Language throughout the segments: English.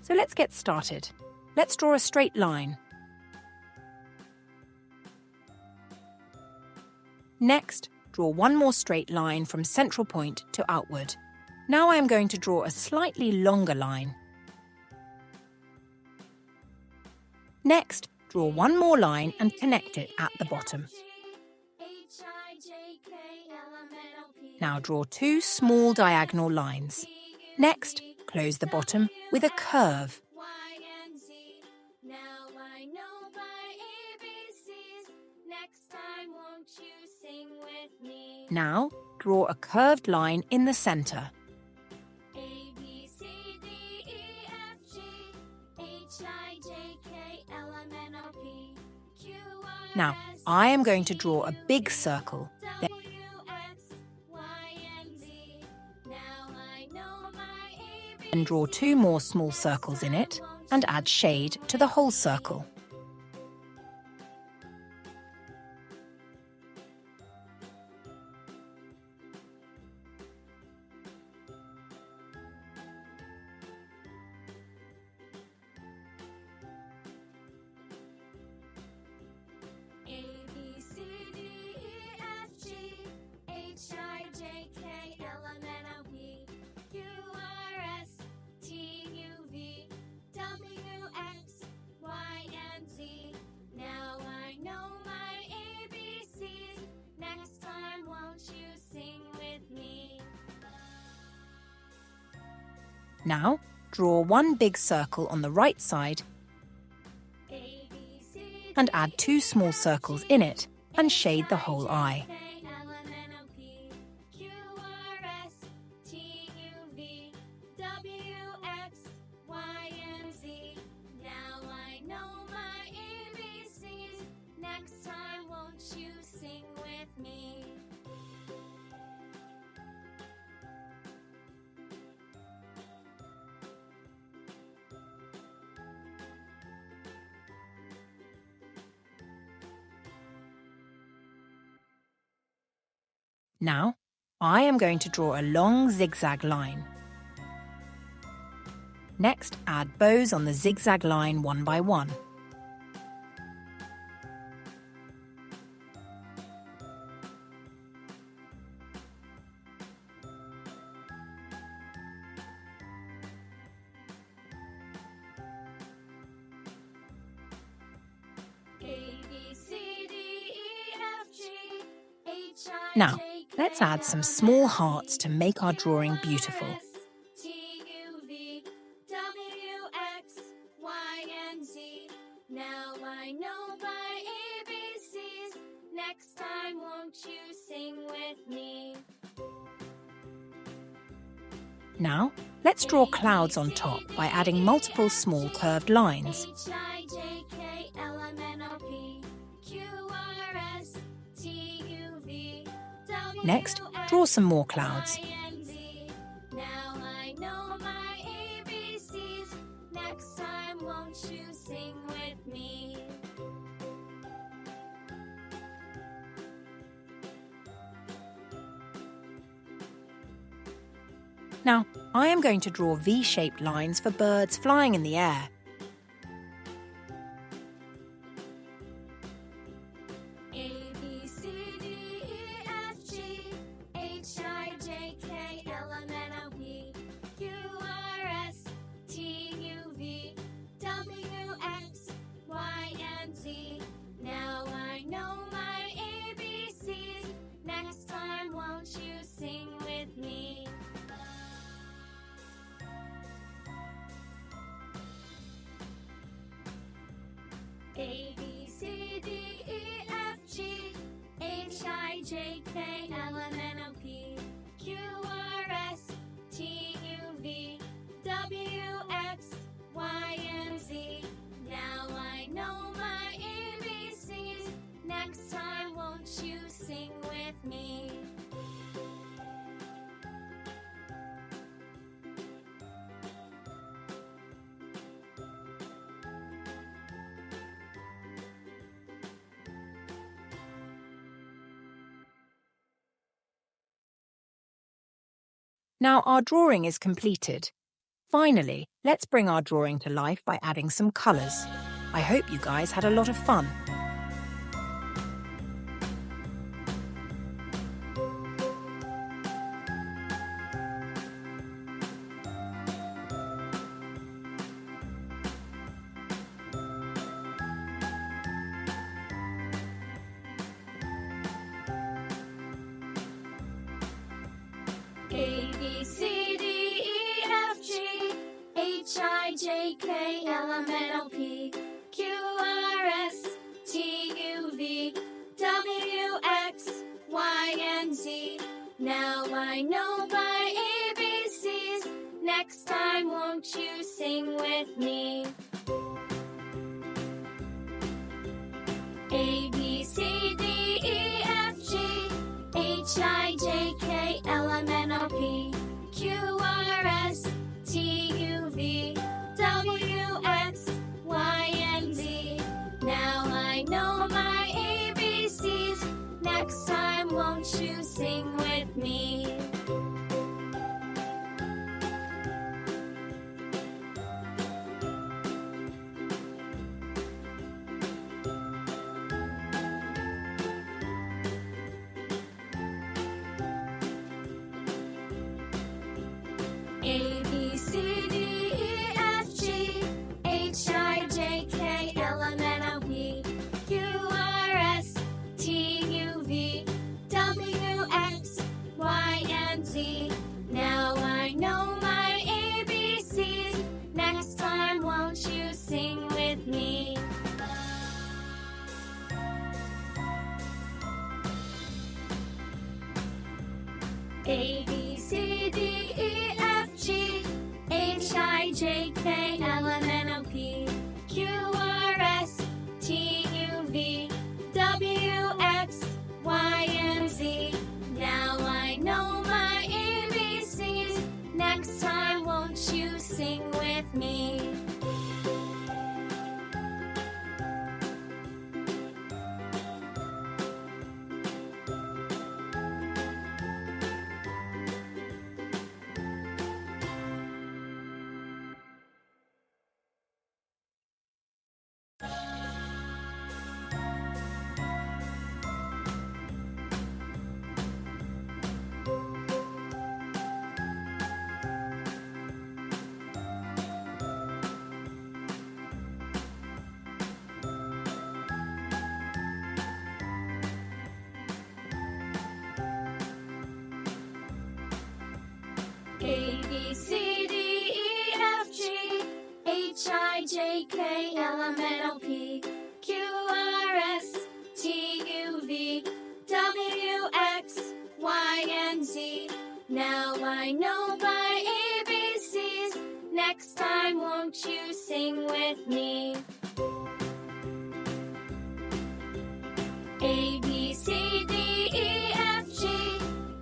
So let's get started. Let's draw a straight line. Next, draw one more straight line from central point to outward. Now I am going to draw a slightly longer line. Next, draw one more line and connect it at the bottom. Now draw two small diagonal lines. Next, close the bottom with a curve. Now, draw a curved line in the center. Now, I am going to draw a big circle. Then draw two more small circles in it and add shade to the whole circle. Now, draw one big circle on the right side and add two small circles in it and shade the whole eye. Now, I am going to draw a long zigzag line. Next, add bows on the zigzag line one by one. Now, let's add some small hearts to make our drawing beautiful. Now I know my ABCs. Next time, won't you sing with me? Now, let's draw clouds on top by adding multiple small curved lines. Next, draw some more clouds. Now I know my ABCs. Next time, won't you sing with me? Now, I am going to draw V-shaped lines for birds flying in the air. Now I know my ABCs. Next time, won't you sing with me? A, B, C, D, E, F, G, H, I, J, K, L, M, N, O, P, Q, R, S, T, U, V, W, X, Y, and Z. Now I know my ABCs. Next time, won't you sing with me? Now our drawing is completed. Finally, let's bring our drawing to life by adding some colours. I hope you guys had a lot of fun. A, B, C, D, E, F, G, H, I, J, K, L, M, N, O, P, Q, R, S, T, U, V, W, X, Y, and Z. Now I know my ABCs. Next time, won't you sing with me? A, B, C, D, E, F, G, H, I, J, K, L, M, N, O, P, Q, R, S, T, U, V, W, X, Y, and Z. Now I know my ABCs. Next time, won't you sing with me? A, B, C, D, E, F, G, H, I, J, K, L, M, N, O, P, Q, R, S, T, U, V, W, X, Y, and Z. Now I know my ABCs. Next time, won't you sing with me? A, B, C, D, E, F, G, H, I, J, K, L, M, N, O, P, Q, R, S, T, U, V, W, X, Y, and Z. Now I know my ABCs. Next time, won't you sing with me? A, B, C, D, E, F, G, H, I, J, K, L, M, N, O, P, Q, R, S, T, U, V, W, X, Y, and Z. Now I know my ABCs. Next time, won't you sing with me? A, B, C, D, E, F, G,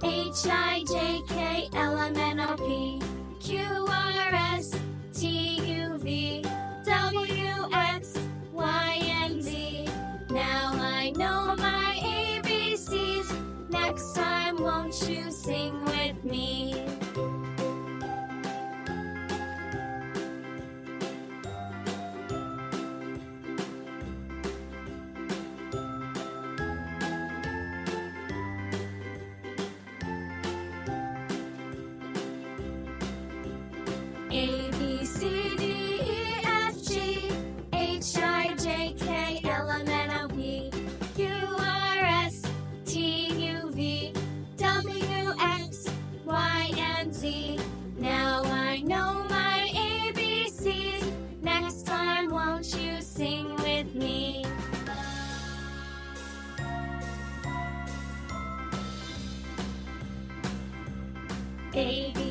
H, I, J, K, L, M, N, O, P, Q, R, S, T, U, V, W, X, Y, and Z. Now I know my ABCs. Next time, won't you sing with me? A, B, C, D, E, F, G, H, I, J, K, L, M, N, O, P, Q, R, S, T, U, V, W, X, Y, and Z. Now I know my ABCs. Next time, won't you sing with me? A, B,